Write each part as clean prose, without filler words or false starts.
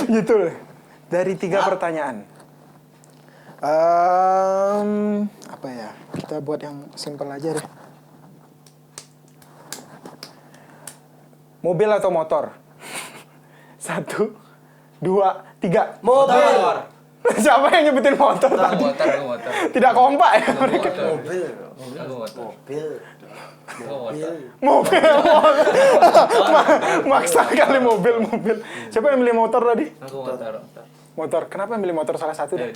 Gitu loh. Dari 3 pertanyaan. Apa ya? Kita buat yang simpel aja deh. Mobil atau motor? 1, 2, 3. Motor. Siapa yang nyebutin motor tadi? Motor. Tidak kompak ya mereka. Mobil. Maksa kali mobil. Siapa yang milih motor tadi? Aku motor. Motor. Kenapa milih motor salah satu deh?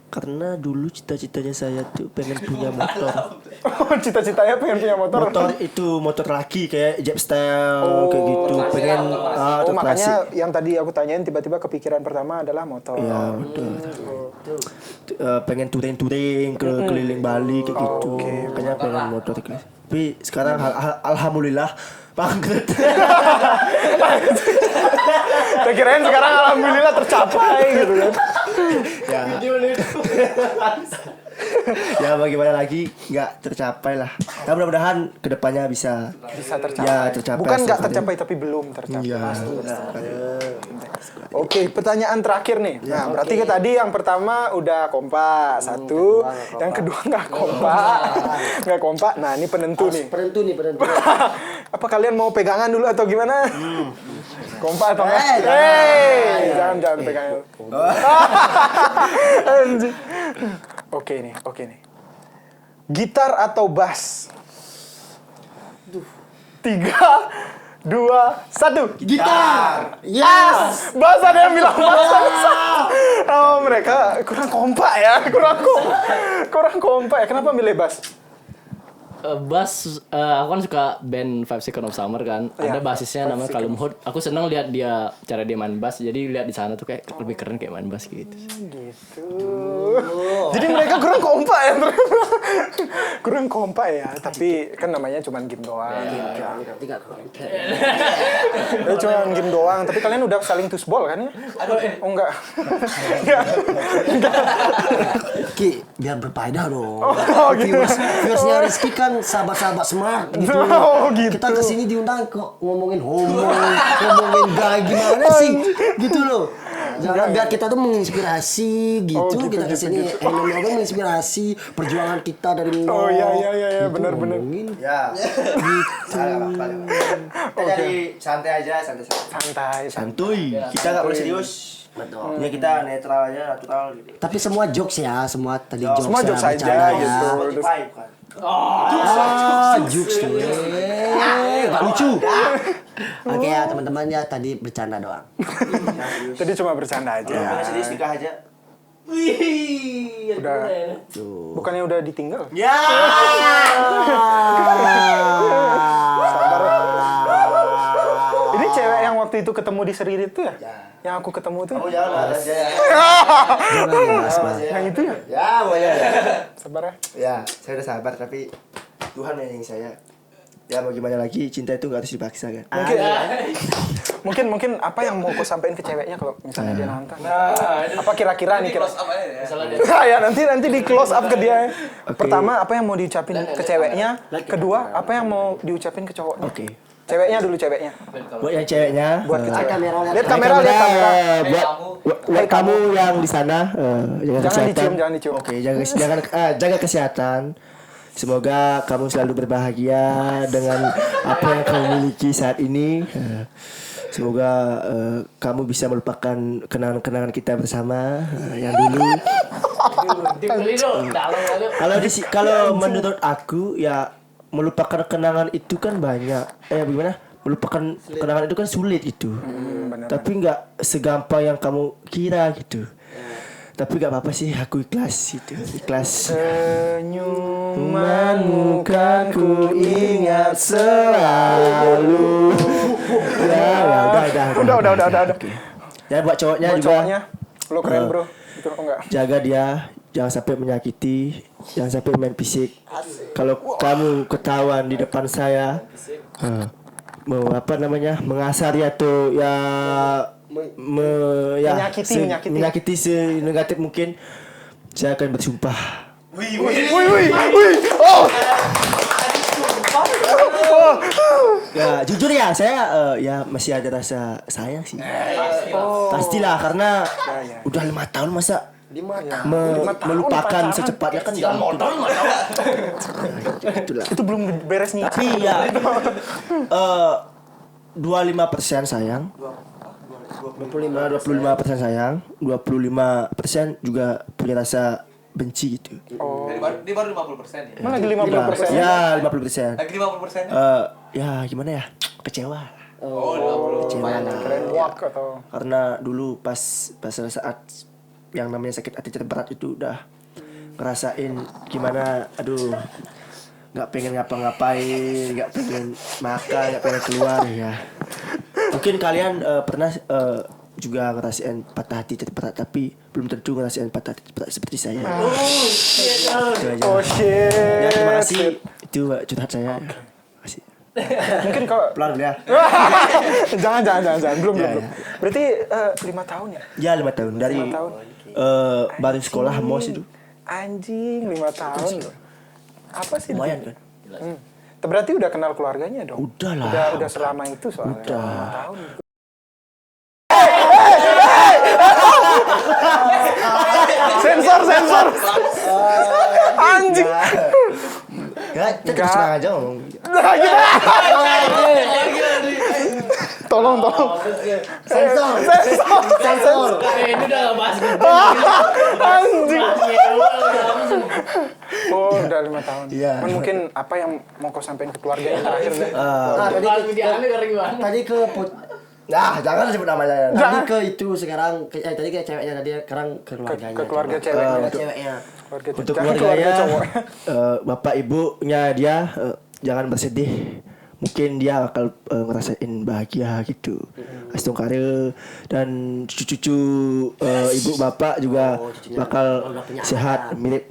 Karena dulu cita-citanya saya tuh pengen punya motor. Oh, cita-citanya pengen punya motor. Motor itu motor laki kayak jet style kayak gitu. Pengen Oh, makanya yang tadi aku tanyain tiba-tiba kepikiran pertama adalah motor. ya betul. Pengen touring ke keliling Bali kayak gitu. Makanya pengen motor gitu. Tapi sekarang alhamdulillah bangkrut. Saya kirain sekarang alhamdulillah tercapai gitu kan. Ya bagaimana lagi nggak tercapai lah. Ya mudah-mudahan kedepannya bisa tercapai. Ya tercapai. Bukan nggak tercapai tapi belum tercapai. Iya. Oke, pertanyaan terakhir nih. Nah, berarti tadi yang pertama udah kompak, 1. Yang kedua nggak kompak. Nah, ini penentu nih. Penentu. Apa kalian mau pegangan dulu atau gimana? Kompak atau enggak? Jangan pegangan. Anjing. Oke nih. Gitar atau bass? 3, 2, 1. Gitar. Yes. Bass ada yang bilang bass. Oh, mereka kurang kompak ya. Kurang kompak ya. Kenapa milih bass? Bass, aku kan suka band Five Seconds of Summer kan. Ada basisnya namanya Callum Hood. Aku seneng lihat dia cara dia main bass. Jadi lihat di sana tuh kayak lebih keren kayak main bass gitu. Gitu. Jadi mereka kurang kompak ya. Kurang kompak ya. Tapi kan namanya cuma game doang. Cuma game doang. Tapi kalian udah saling tusbol kan ya? Oh enggak. Ki, biar berfaedah dong. Gitu. Viewersnya Rizky kan sahabat-sahabat smart gitu. Oh, gitu. Kita kesini diundang kok ngomongin homo, ngomongin gay gimana sih? Gitu loh. Jangan biar kita tuh menginspirasi gitu. Kita kesini menginspirasi perjuangan kita dari nol. Oh iya benar. Ya. Gitu. Kita jadi santai aja, Santuy. Kita nggak perlu serius. Betul. Ya kita netral aja, natural gitu. Tapi semua jokes ya, semua tadi jokes. Semua jokes aja bercanda ya. gitu. Spotify bukan. Jokes tuh. Gak lucu. Oke ya teman-teman ya, tadi bercanda doang. Tadi cuma bercanda aja. Kalau serius nikah aja. Udah. Bukannya udah ditinggal? Ya. Sabar. Ini cewek yang waktu itu ketemu di Seriri itu ya? Yang aku ketemu tuh. Kamu jangan aja. Yang itu ya? Ya, boleh. Sabar ya. Ya, saya udah sabar tapi Tuhan yang saya. Ya mau gimana lagi, cinta itu nggak harus dipaksa kan. Mungkin apa yang mau kau sampaikan ke ceweknya kalau misalnya dia nonton? Apa kira-kira nih kira? Ya nanti di close up ke dia. Pertama apa yang mau diucapin ke ceweknya? Kedua apa yang mau diucapin ke cowoknya? Oke. Ceweknya dulu ceweknya. Buat yang ceweknya, Buat ke cewek. Kamera, Lihat kamera. Buat kamu yang di sana, Jangan dicium. Oke, jaga kesehatan. Semoga kamu selalu berbahagia dengan apa yang kamu miliki saat ini. Semoga kamu bisa melupakan kenangan-kenangan kita bersama yang dulu. Kalau menurut aku ya melupakan kenangan itu kan banyak. Bagaimana? Melupakan kenangan itu kan sulit itu. Tapi nggak segampang yang kamu kira gitu. Tapi gak apa-apa sih, aku ikhlas itu. Ikhlas. Senyumanmu kan ku ingat selalu. Udah. Ya buat cowoknya juga. Cowoknya, lo keren bro. Itu enggak. Jaga dia, jangan sampai menyakiti, jangan sampai main fisik. Kalau kamu ketahuan di depan saya, mengasar ya tuh ya. Menyakiti senegatif mungkin, saya akan bersumpah. Wih. Oh. Ya jujur ya saya ya masih ada rasa sayang sih. Pastilah karena udah 5 tahun masa 5 tahun. melupakan secepatnya kan nggak mungkin. Itulah. Itu belum beres nih. Tapi ya 25% sayang. 25% sayang, 25% juga punya rasa benci gitu. Dia baru 50% ya. Mana lagi 50%? Ya, 50%. Lagi 50%. Ya gimana ya? Kecewa. Kecewa. Keren walk atau Karena dulu pas saat yang namanya sakit hati berat itu udah ngerasain gimana, aduh, nggak pengen ngapa-ngapain, nggak pengen makan, nggak pengen keluar ya. Mungkin kalian pernah juga ngerasain patah hati berat, tapi belum tentu ngerasain patah hati berat seperti saya. Itu aja. oh shit. Ya, terima kasih. Itu curhat saya. Terima kasih. Mungkin kalau Pelan ya. jangan belum. Ya. Berarti 5 tahun ya? Ya 5 tahun dari 5 tahun. baru sekolah MOS itu. Anjing 5 tahun loh. Apa sih? Lumayan kan? Berarti udah kenal keluarganya dong? Udah lah. Udah selama itu soalnya. Udah. 5 tahun. Sensor. Anjing. Ya, kita senang aja ngomong. Tolong. Sensor. Ini udah gak bahas Anjing. Oh, udah 5 tahun. Iya. Mungkin apa yang mau kau sampaikan ke keluarga yang terakhir deh? Nah, tadi ke Nah, jangan sebut namanya. tadi ke itu sekarang tadi ke ceweknya tadi sekarang ke keluarganya. Ke keluarga ceweknya. Ceweknya. Untuk Jangan keluarganya, cowok. bapak ibunya dia jangan bersedih. Mungkin dia bakal ngerasain bahagia gitu. Astungkare dan cucu-cucu ibu bapak juga bakal sehat mirip.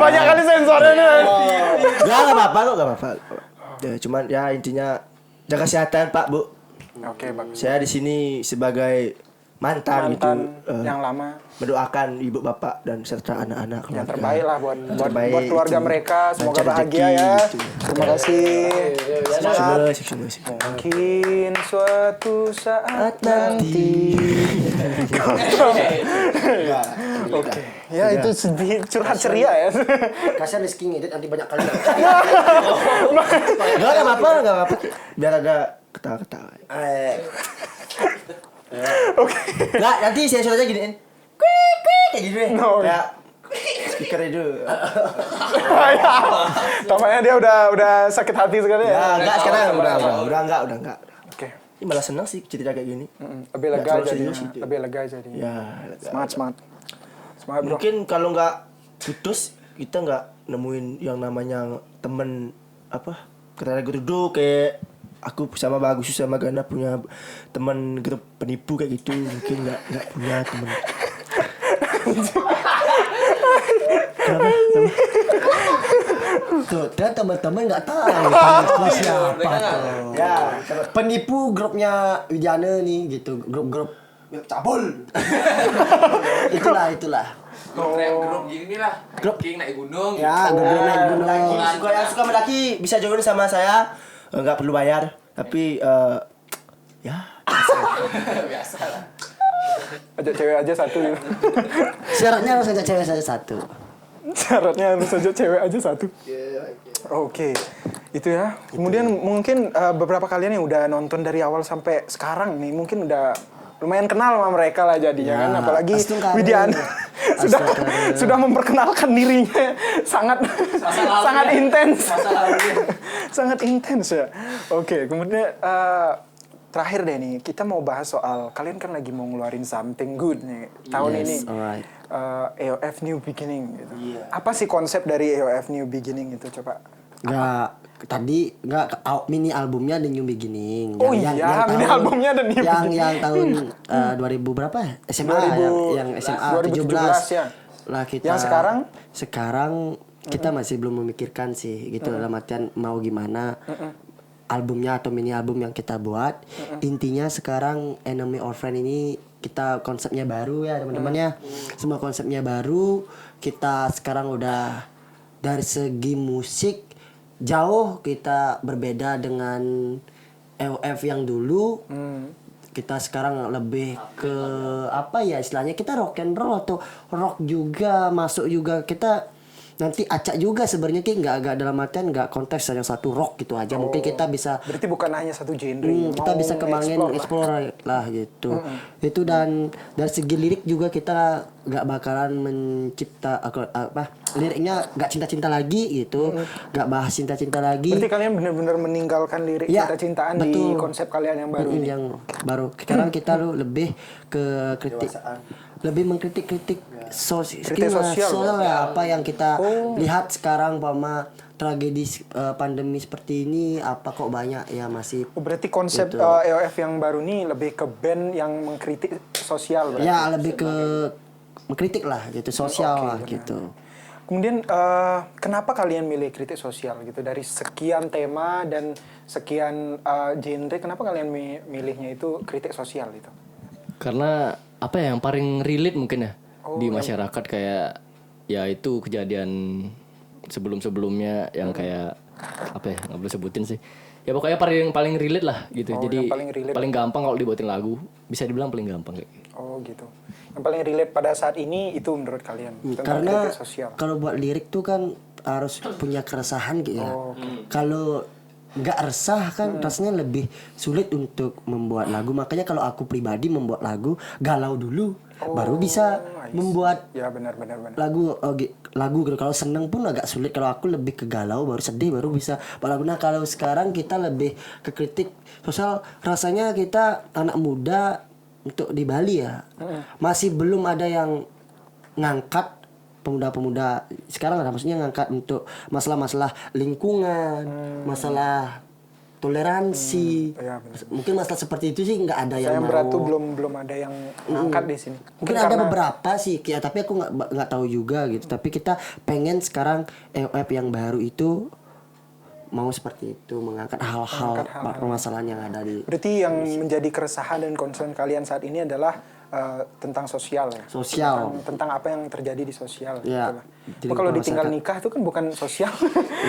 Banyak kali sensornya nih. Gak apa-apa kok, gak apa-apa. Ya, cuman ya intinya jaga kesehatan Pak Bu. Oke, bagus. Saya di sini sebagai mantan gitu, yang lama. mendoakan ibu bapak dan serta anak-anak Yang keluarga. terbaik lah buat terbaik keluarga itu. mereka. Semoga Lancar bahagia rezeki, ya. gitu. Terima kasih. Semangat. Sukses. Mungkin suatu saat nanti. Oke. Ya itu sedih, curhat ceria ya. Kasihan Rizky ngedit nanti banyak kali. Gak apa-apa. Biar ada ketawa-ketawa. Oke. Nggak, nanti saya suruh aja giniin. Kayak gitu deh. No. Kayak speaker itu. Tampaknya dia udah sakit hati sekali ya. Ya, enggak sekarang udah enggak. Oke. Ini malah seneng sih cerita kayak gini. Lebih lega terlalu jadinya. serius gitu. Lebih lega jadinya. Ya, Semangat. Semangat bro. mungkin kalau nggak putus kita nggak nemuin yang namanya temen apa karena duduk kayak aku sama Bagus sama Gana punya teman grup penipu kayak gitu, mungkin nggak punya temen. Kenapa? Tuh, dan teman-teman nggak tahu penipu siapa tuh. Ya, Penipu grupnya Widiana nih gitu, grup-grup cabul. itulah. Grup gini lah. King naik gunung. Ya, grup naik gunung. Yang suka mendaki bisa join sama saya, nggak perlu bayar, tapi ya Biasa lah. Ajak cewek aja satu. Syaratnya harus ada cewek saja satu. Syaratnya harus aja cewek aja satu. Oke. Itu ya. Kemudian mungkin beberapa kalian yang udah nonton dari awal sampai sekarang nih mungkin udah lumayan kenal sama mereka lah jadinya kan, apalagi Astungkare. Widiana sudah memperkenalkan dirinya sangat intens. Sangat intens ya. Oke, kemudian terakhir deh nih, kita mau bahas soal kalian kan lagi mau ngeluarin something good nih tahun ini. Alright. AOF New Beginning gitu. Apa sih konsep dari AOF New Beginning itu coba? Mini albumnya The New Beginning. Oh iya, mini albumnya The New Beginning. Yang tahun 2000 berapa ya? SMA 2000, yang SMA 2017 ya. Lah kita. Yang sekarang kita masih belum memikirkan sih gitu dalam artian mau gimana. Albumnya atau mini album yang kita buat. Intinya sekarang Enemy or Friend ini kita konsepnya baru ya teman-teman ya. Semua konsepnya baru. Kita sekarang udah dari segi musik jauh kita berbeda dengan EOF yang dulu. Kita sekarang lebih ke apa ya istilahnya, kita rock and roll atau rock juga masuk juga, kita nanti acak juga sebenarnya Ki, nggak dalam artian nggak konteks yang satu rock gitu aja. Mungkin kita bisa Berarti bukan hanya satu genre. kita bisa kembangin explore lah gitu. Itu dan dari segi lirik juga kita nggak bakalan mencipta liriknya nggak cinta-cinta lagi gitu, nggak bahas cinta-cinta lagi. Berarti kalian benar-benar meninggalkan lirik Ya, cinta-cintaan di betul. konsep kalian yang baru ini. Yang baru. Sekarang kita lebih ke kritik, lebih mengkritik-kritik Kritik sosial ya, apa yang kita lihat sekarang bahwa tragedi pandemi seperti ini, apa kok banyak ya masih. Berarti konsep EOF yang baru ini lebih ke band yang mengkritik sosial berarti. Ya lebih ke mengkritik lah gitu, sosial lah gitu. Kemudian kenapa kalian milih kritik sosial gitu, dari sekian tema dan sekian genre, kenapa kalian milihnya itu kritik sosial itu? Karena apa ya, yang paling relate mungkin ya di masyarakat, kayak ya itu kejadian sebelum-sebelumnya yang kayak apa ya, nggak boleh sebutin sih. Ya pokoknya paling relate lah gitu. Jadi paling gampang kalau dibuatin lagu, bisa dibilang paling gampang kayak gitu. Oh gitu. Yang paling relate pada saat ini itu menurut kalian tentang Karena kritik sosial. kalau buat lirik tuh kan harus punya keresahan gitu ya. Kalau nggak resah kan rasanya lebih sulit untuk membuat lagu. Makanya kalau aku pribadi membuat lagu galau dulu, baru bisa membuat Ya benar. lagu gitu. Kalau seneng pun agak sulit. Kalau aku lebih ke galau, baru sedih, baru bisa buat lagu. Nah kalau sekarang kita lebih ke kritik sosial. Rasanya kita anak muda untuk di Bali ya, masih belum ada yang ngangkat. Pemuda-pemuda sekarang ada, maksudnya ngangkat untuk masalah-masalah lingkungan, masalah toleransi. Ya, benar. Mungkin masalah seperti itu sih nggak ada yang Saya mau. beratu belum ada yang ngangkat di sini. Mungkin ada beberapa sih, ya, tapi aku nggak tahu juga gitu. Tapi kita pengen sekarang EOF yang baru itu mau seperti itu, mengangkat hal-hal permasalahan yang ada di. Berarti yang menjadi keresahan dan concern kalian saat ini adalah tentang sosial ya. Sosial. Tentang apa yang terjadi di sosial. Ya, Gitu lah. Kalau ditinggal nikah itu kan bukan sosial.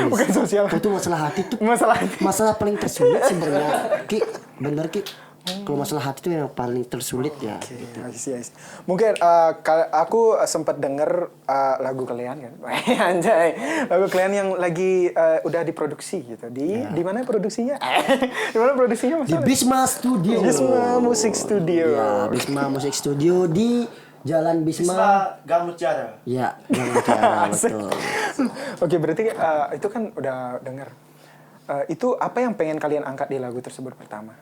Bukan sosial. Itu masalah hati tuh. Masalah Masalah paling tersulit sebenarnya. Ki, bener Ki. Kalau masalah hati itu yang paling tersulit ya. I see. Mungkin aku sempat denger lagu kalian kan. Anjay. Lagu kalian yang lagi udah diproduksi gitu. Di mana produksinya? Di mana produksinya Mas? Di Bisma Studio. Bisma Music Studio. Ya, Bisma Music Studio di Jalan Bisma. Gang Mutiara. Ya, Gang Mutiara, betul. Oke, berarti itu kan udah denger. Itu apa yang pengen kalian angkat di lagu tersebut pertama?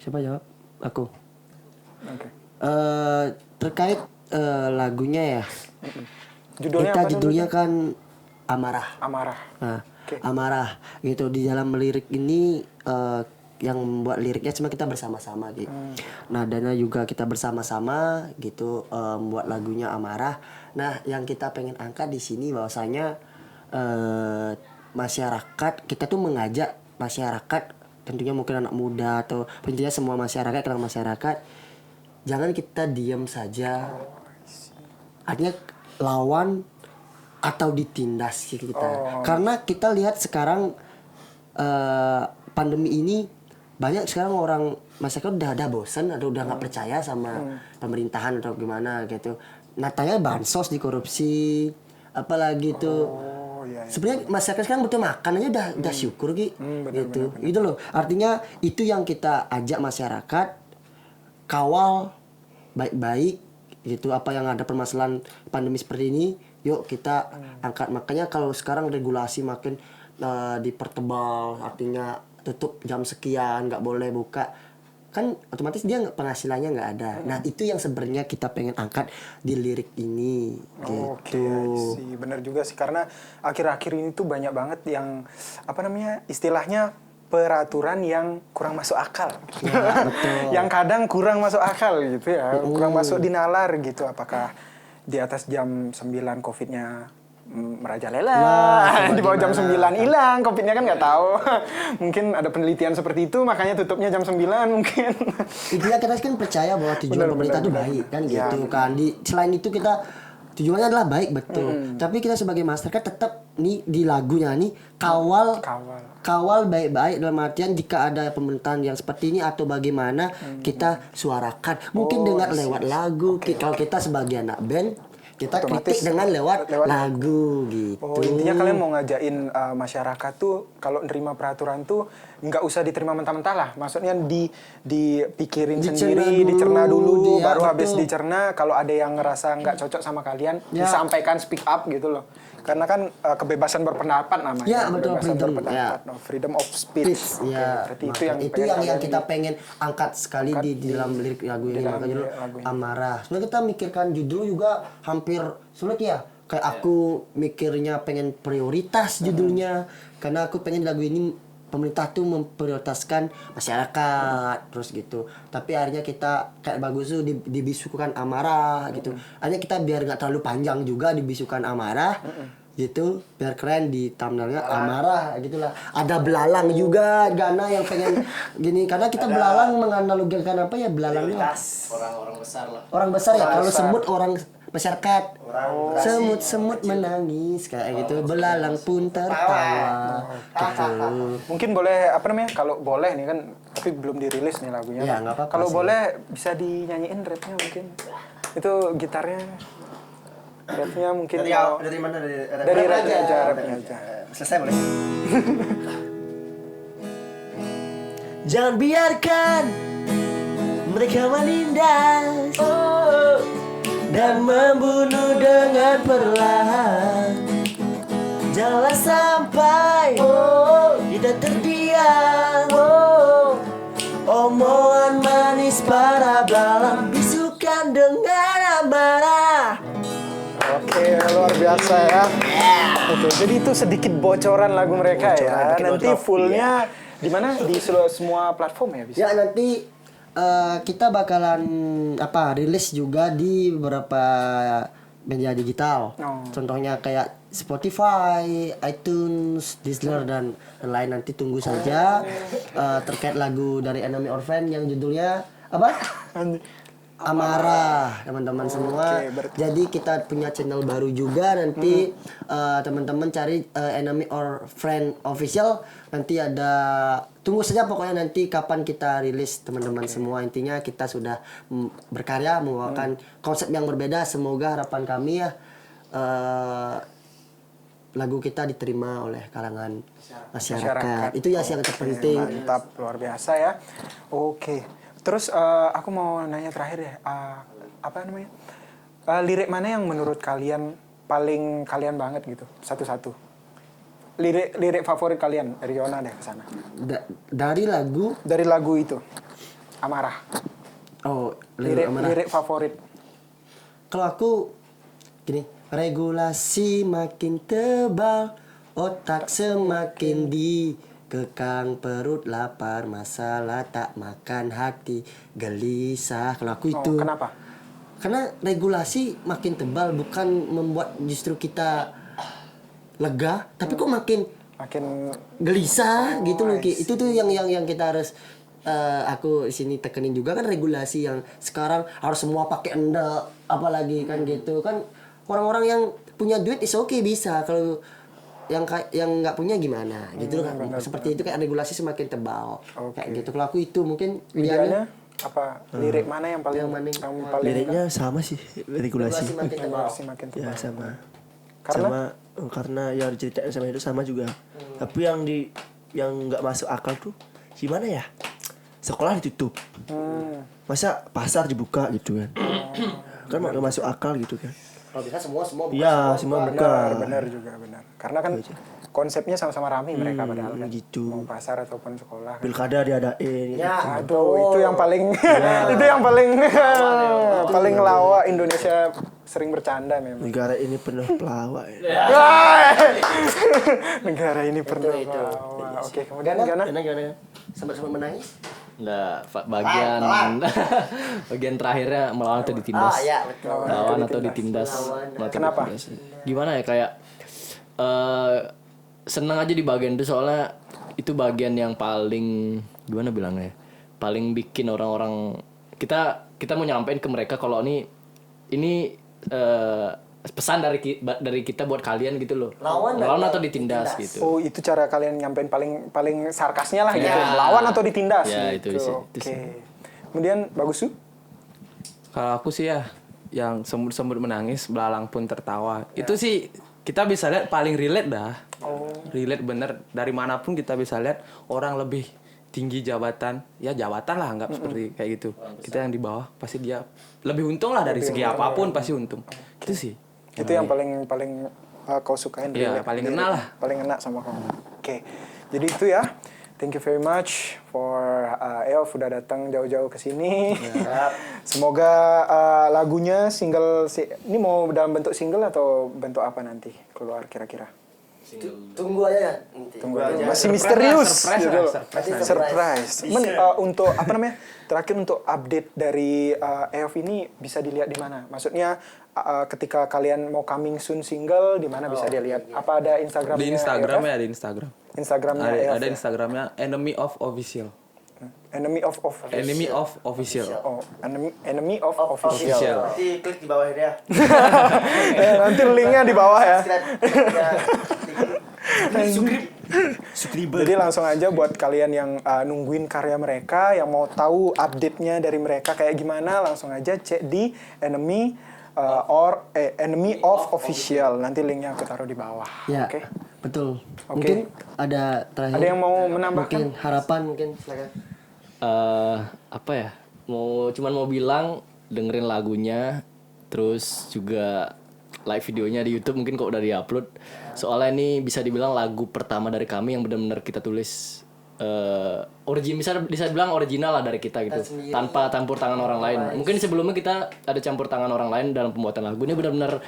Siapa jawab? Aku. Oke. Terkait lagunya ya. Judulnya Kita apa? judulnya kan Amarah. Amarah. Nah, Oke. Amarah gitu. Di dalam lirik ini yang membuat liriknya cuma kita bersama-sama gitu. Nadanya juga kita bersama-sama gitu membuat lagunya Amarah. Nah, yang kita pengen angkat di sini bahwasanya masyarakat, kita tuh mengajak masyarakat, tentunya mungkin anak muda atau tentunya semua masyarakat, kenal masyarakat, jangan kita diam saja. Artinya lawan atau ditindas kita. Karena kita lihat sekarang pandemi ini banyak sekarang orang masyarakat udah bosan atau udah nggak percaya sama pemerintahan atau gimana gitu. Nyatanya bansos dikorupsi, apalagi tuh. Sebenarnya masyarakat sekarang butuh makan aja udah syukur gitu. Gitu loh. Artinya itu yang kita ajak masyarakat kawal baik-baik gitu, apa yang ada permasalahan pandemi seperti ini, yuk kita angkat. Makanya kalau sekarang regulasi makin dipertebal, artinya tutup jam sekian, nggak boleh buka, kan otomatis dia penghasilannya nggak ada. Nah itu yang sebenarnya kita pengen angkat di lirik ini gitu. Oke, sih benar juga sih, karena akhir-akhir ini tuh banyak banget yang apa namanya istilahnya peraturan yang kurang masuk akal. Ya, betul. Yang kadang kurang masuk akal gitu ya, kurang masuk di nalar gitu. Apakah di atas jam 9 COVID-nya merajalela. Wah, Di bawah jam bagaimana? 9 hilang, Covidnya kan nggak tahu. Mungkin ada penelitian seperti itu, makanya tutupnya jam 9 mungkin. Intinya kita kan percaya bahwa tujuan Benar, pemerintah itu benar. baik kan Ya, gitu benar. kan. Selain itu kita tujuannya adalah baik betul. Tapi kita sebagai masyarakat tetap nih di lagunya nih kawal baik-baik dalam artian jika ada pemerintahan yang seperti ini atau bagaimana kita suarakan. Mungkin dengar lewat lagu. Kalau kita sebagai anak band kita Otomatis kritik dengan lewat lagu gitu. Oh, intinya kalian mau ngajain masyarakat tuh kalau nerima peraturan tuh nggak usah diterima mentah-mentah lah. Maksudnya dipikirin Dicerna sendiri, dicerna dulu, ya, baru betul. habis dicerna kalau ada yang ngerasa nggak cocok sama kalian, Ya. disampaikan, speak up gitu loh. Karena kan kebebasan berpendapat namanya. Ya, betul, Kebebasan freedom, berpendapat, ya. no, freedom of speech. Oke, Ya, berarti itu maka yang itu pengen yang kalian kita pengen angkat sekali di dalam lirik lagu ini, dalam makanya lirik lagu ini. amarah. Sebenarnya kita mikirkan judul juga hampir sulit ya. Kayak aku mikirnya pengen prioritas judulnya karena aku pengen lagu ini pemerintah tuh memprioritaskan masyarakat terus gitu. Tapi akhirnya kita kayak bagus tuh dibisukan amarah gitu. Akhirnya kita biar nggak terlalu panjang juga dibisukan amarah. Gitu biar keren di thumbnailnya amarah gitulah. Ada belalang juga Gana yang pengen gini karena kita belalang menganalogikan apa ya belalangnya Orang-orang besar lah. orang besar ya kalau semut orang masyarakat semut-semut menangis kayak gitu belalang pun tertawa gitu. Mungkin boleh apa namanya? Kalau boleh nih kan, tapi belum dirilis nih lagunya. Ya, nggak apa-apa Kalau sih. boleh bisa dinyanyiin rapnya mungkin. Itu gitarnya, rapnya mungkin Dari mana? dari rapnya aja, rapnya aja. Selesai boleh? Jangan biarkan mereka menindas dan membunuh dengan perlahan. Janganlah sampai kita terdiam. Omongan manis para belalang bisukan dengan amarah. Oke, luar biasa ya. Oke, jadi itu sedikit bocoran lagu mereka ya. Nanti fullnya di mana? Di semua platform ya bisa. Ya nanti kita bakalan rilis juga di beberapa media digital. Oh. Contohnya kayak Spotify, iTunes, Deezer dan lain nanti tunggu saja terkait lagu dari Enemy or Friend yang judulnya apa? Amarah teman-teman semua. Jadi kita punya channel baru juga nanti teman-teman cari Enemy or Friend official nanti ada tunggu saja pokoknya nanti kapan kita rilis teman-teman semua intinya kita sudah berkarya membawakan konsep yang berbeda semoga harapan kami ya lagu kita diterima oleh kalangan masyarakat. Itu ya yang terpenting. Mantap, luar biasa ya. Oke. Terus aku mau nanya terakhir ya, apa namanya? Lirik mana yang menurut kalian paling kalian banget gitu, satu-satu? Lirik favorit kalian dari Yona deh ke sana. Dari lagu itu, Amarah. oh lirik Amarah. Lirik favorit. Kalau aku gini, regulasi makin tebal, otak semakin dikekang, perut lapar, masalah tak makan, hati gelisah. Kalau aku itu. Kenapa? Karena regulasi makin tebal bukan membuat justru kita lega, tapi kok makin gelisah gitu loh. Itu tuh yang kita harus aku sini tekenin juga kan regulasi yang sekarang harus semua pakai enda apalagi kan gitu kan orang-orang yang punya duit is okay bisa kalau yang nggak punya gimana gitu kan seperti itu kayak regulasi semakin tebal kayak gitu kalau aku itu mungkin Idealnya apa lirik mana yang paling Liriknya sama sih regulasi. regulasi makin tebal. Ya sama. Karena Karena yang diceritain sama itu sama juga. Tapi yang nggak masuk akal tuh gimana ya? Sekolah ditutup. Masa pasar dibuka gitu kan? Kan nggak masuk akal gitu kan? kalau bisa semua Iya, semua buka. benar juga benar. Karena kan konsepnya sama-sama ramai mereka padahal kan. gitu. Mau pasar ataupun sekolah. Kan. Pilkada diadain. ya Aduh, itu yang paling itu yang paling paling lawa Indonesia sering bercanda memang. Negara ini penuh pelawak. Negara ini pernah lawa. Oke, kemudian gimana? gimana sempat menangis Enggak, bagian terakhirnya melawan atau ditindas. ya betul Lawan atau ditindas. Melawan atau Kenapa? ditindas. Gimana ya kayak seneng aja di bagian itu, soalnya itu bagian yang paling gimana bilangnya, paling bikin orang-orang kita mau nyampein ke mereka kalau ini pesan dari kita buat kalian gitu loh. Lawan atau ditindas gitu. Oh, itu cara kalian nyampein paling sarkasnya lah gitu. Lawan atau ditindas gitu. Oke. Kemudian bagus tuh. Kalau aku sih ya yang semut-semut menangis, belalang pun tertawa. Itu sih kita bisa lihat paling relate dah. Relate bener, dari manapun kita bisa lihat orang lebih tinggi jabatan lah, anggap seperti kayak gitu. Kita yang di bawah pasti dia lebih untung lah dari segi apapun, pasti untung. Itu sih. Itu yang paling kau sukain. Iya, paling kena lah. Paling kena sama kamu. Oke. Jadi itu ya. Thank you very much for Eof udah datang jauh-jauh ke sini. Semoga lagunya ini mau dalam bentuk single atau bentuk apa nanti keluar kira-kira? Tunggu aja ya. Tunggu aja. Masih misterius. Surprise. Untuk apa namanya? Terakhir untuk update dari Eof ini bisa dilihat di mana? Maksudnya ketika kalian mau coming soon single di mana bisa dilihat? Apa ada Instagramnya? Di Instagram ya, di Instagram. Instagramnya ada Instagramnya Enemy of Official. Enemy of Official. Oh, Enemy of Official. Nanti klik di bawah ini ya. Nanti linknya di bawah ya. Jadi langsung aja buat kalian yang nungguin karya mereka, yang mau tahu update-nya dari mereka kayak gimana, langsung aja cek di Enemy of Official. Nanti linknya aku taruh di bawah. Ya, Oke. betul. Mungkin ada terakhir. Ada yang mau menambahkan? Mungkin harapan silakan. Apa ya, cuman mau bilang dengerin lagunya, terus juga live videonya di YouTube mungkin kok udah diupload. Soalnya ini bisa dibilang lagu pertama dari kami yang benar-benar kita tulis bisa dibilang original lah dari kita gitu, tanpa campur tangan orang lain. Mungkin sebelumnya kita ada campur tangan orang lain dalam pembuatan lagu. Ini benar-benar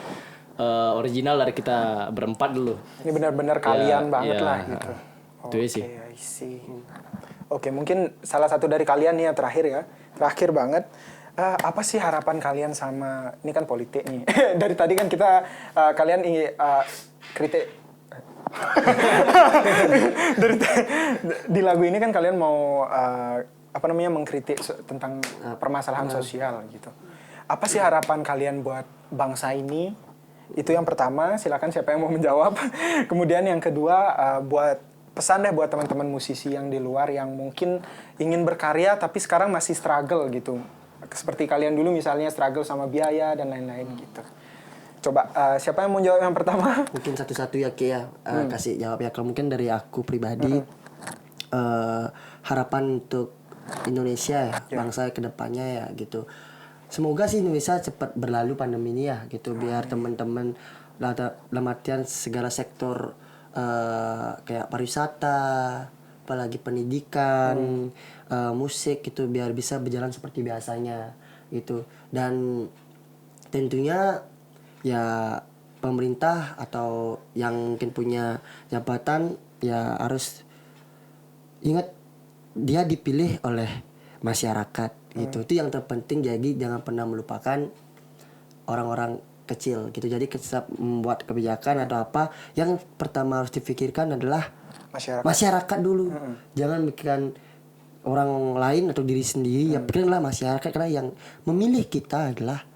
original dari kita berempat dulu. Ini benar-benar kalian banget lah gitu. Itu sih. I see. Oke, mungkin salah satu dari kalian nih ya terakhir banget. Apa sih harapan kalian sama, ini kan politik nih. Dari tadi kan kita kalian kritik. Di lagu ini kan kalian mau mengkritik tentang permasalahan sosial gitu. Apa sih harapan kalian buat bangsa ini? Itu yang pertama, silakan siapa yang mau menjawab. Kemudian yang kedua, buat pesan deh buat teman-teman musisi yang di luar yang mungkin ingin berkarya tapi sekarang masih struggle gitu. Seperti kalian dulu misalnya struggle sama biaya dan lain-lain gitu. Coba siapa yang mau jawab yang pertama? Mungkin satu-satu ya Ki ya, kasih jawab ya. Kalau mungkin dari aku pribadi, harapan untuk Indonesia ya, bangsa kedepannya ya gitu. Semoga sih Indonesia cepat berlalu pandemi ini ya gitu, biar teman-teman dalam artian segala sektor kayak pariwisata, apalagi pendidikan, musik gitu biar bisa berjalan seperti biasanya gitu. Dan tentunya ya pemerintah atau yang mungkin punya jabatan ya harus ingat dia dipilih oleh masyarakat gitu. Itu yang terpenting, jadi jangan pernah melupakan orang-orang kecil gitu. Jadi setiap membuat kebijakan atau apa, yang pertama harus dipikirkan adalah masyarakat dulu. Jangan mikirkan orang lain atau diri sendiri, ya pikirkanlah masyarakat, karena yang memilih kita adalah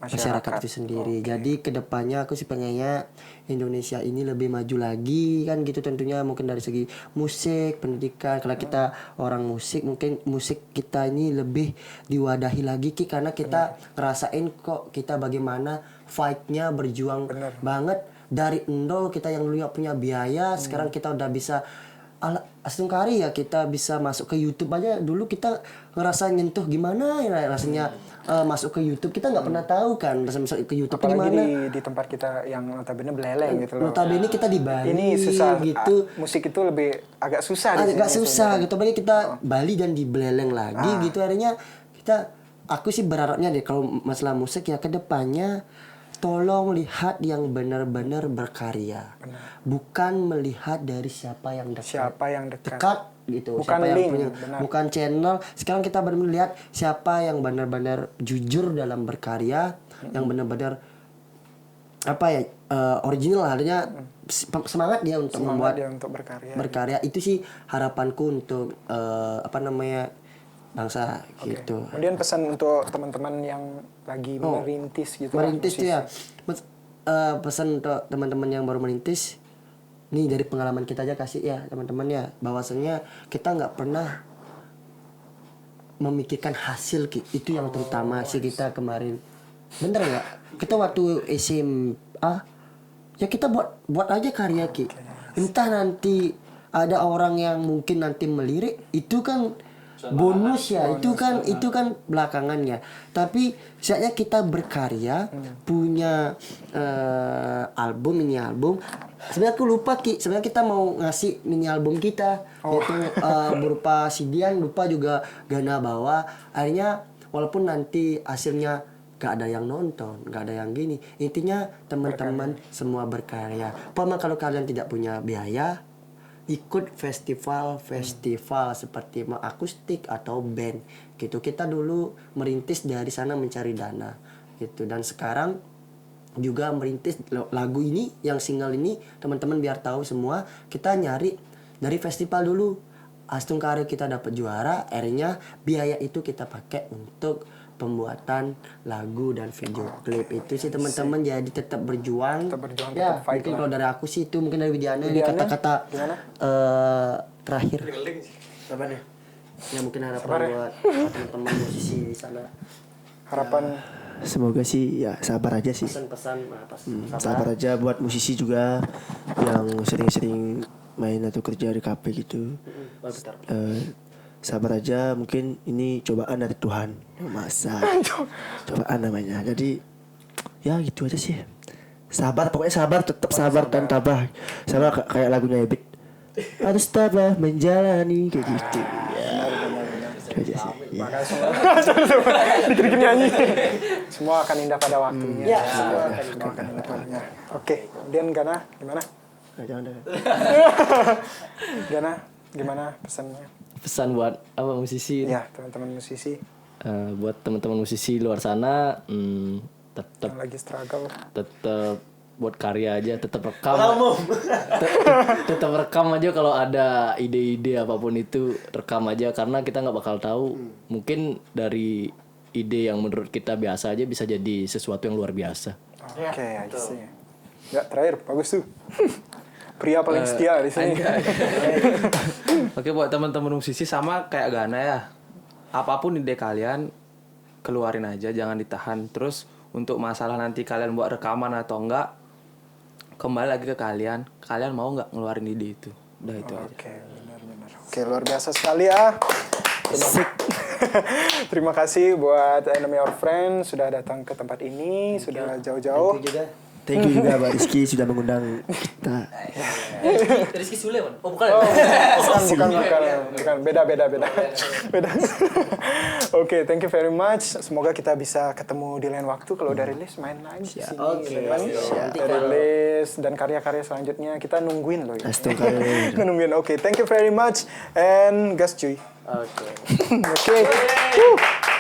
masyarakat itu sendiri. Jadi kedepannya aku sih pengennya Indonesia ini lebih maju lagi kan gitu, tentunya mungkin dari segi musik, pendidikan. Kalau kita orang musik, mungkin musik kita ini lebih diwadahi lagi Ki, karena kita ngerasain kok kita bagaimana fight-nya, berjuang banget dari nol. Kita yang dulu punya biaya, sekarang kita udah bisa astumkari ya, kita bisa masuk ke YouTube aja. Dulu kita ngerasa nyentuh gimana ya rasanya masuk ke YouTube, kita nggak pernah tahu kan masuk ke YouTube apalagi gimana. di tempat kita yang notabene beleleng gitu loh. Notabene kita di Bali. Ini susah gitu. Musik itu lebih agak susah. Agak susah gitu. Apalagi kita Bali dan di beleleng lagi gitu. Akhirnya aku sih berharapnya deh kalau masalah musik ya kedepannya tolong lihat yang benar-benar berkarya. Bukan melihat dari siapa yang dekat gitu. Bukan siapa link, yang punya, bukan channel. Sekarang kita baru melihat siapa yang benar-benar jujur dalam berkarya, yang benar-benar original lah, artinya semangat dia untuk membuat dia untuk berkarya. berkarya. Itu sih harapanku untuk bangsa gitu. Kemudian pesan untuk teman-teman yang lagi merintis gitu. Merintis tuh ya. Pesan untuk teman-teman yang baru merintis. Nih dari pengalaman kita aja kasih ya teman-teman ya, bahwasannya kita nggak pernah memikirkan hasil itu yang terutama sih kita kemarin. Bener nggak? Kita waktu SMA ya kita buat aja karya Entah nanti ada orang yang mungkin nanti melirik, itu kan bonus ya, itu kan belakangannya. Tapi saatnya kita berkarya, punya mini album. Sebenarnya aku lupa sebenarnya kita mau ngasih mini album kita yaitu berupa CD-an, lupa juga Gana bawa. Akhirnya walaupun nanti hasilnya gak ada yang nonton, gak ada yang gini, intinya teman-teman semua berkarya. Pokoknya kalau kalian tidak punya biaya, ikut festival seperti akustik atau band gitu. Kita dulu merintis dari sana mencari dana gitu, dan sekarang juga merintis lagu ini, yang single ini, teman-teman biar tahu semua, kita nyari dari festival dulu. Astung Karya kita dapat juara, akhirnya biaya itu kita pakai untuk pembuatan lagu dan video klip. Itu sih teman-teman, jadi tetap berjuang ya. Mungkin kalau dari aku sih itu, mungkin dari Widiana ini kata-kata terakhir apa nih ya, mungkin harapan buat teman-teman musisi di sana. Harapan Semoga sih ya sabar aja sih. Pesan Sabar aja buat musisi juga yang sering-sering main atau kerja di kafe gitu. Sabar aja, mungkin ini cobaan dari Tuhan. Masa cobaan namanya. Jadi ya gitu aja sih. Sabar, pokoknya sabar, tetap sabar dan tabah. Sama kayak lagunya Ebit. Harus tabah menjalani kayak gitu. Ya. Itu aja sih. Ya. dikit-dikit nyanyi. Semua akan indah pada waktunya. Semua akan indah pada waktunya. Oke, kemudian Gana gimana? Jangan. Gana gimana pesannya? Pesan buat apa musisi? Ya, teman-teman musisi Buat teman-teman musisi luar sana, tetap yang lagi struggle. tetap buat karya aja, tetap rekam. Tetap rekam aja, kalau ada ide-ide apapun itu rekam aja, karena kita nggak bakal tahu, mungkin dari ide yang menurut kita biasa aja bisa jadi sesuatu yang luar biasa. Oke, I see. Enggak, terakhir bagus tuh. Pria paling setia di sini. Oke, buat teman-teman musisi sama kayak Gana ya. Apapun ide kalian keluarin aja, jangan ditahan. Terus untuk masalah nanti kalian buat rekaman atau enggak, kembali lagi ke kalian. Kalian mau nggak ngeluarin ide itu? Udah itu aja. Oke, benar. Oke, luar biasa sekali ya. Terima kasih buat Enemy Our Friend sudah datang ke tempat ini, sudah jauh-jauh. Thank you juga Mbak Rizky sudah mengundang kita. Rizky Sule, man? Oh bukan. Bukan. Beda. Oke, thank you very much. Semoga kita bisa ketemu di lain waktu. Kalau udah rilis main lagi sini. Udah rilis dan karya-karya selanjutnya kita nungguin loh. Astung Karya. Nungguin. Oke, thank you very much and gas cuy. Oke. Oke.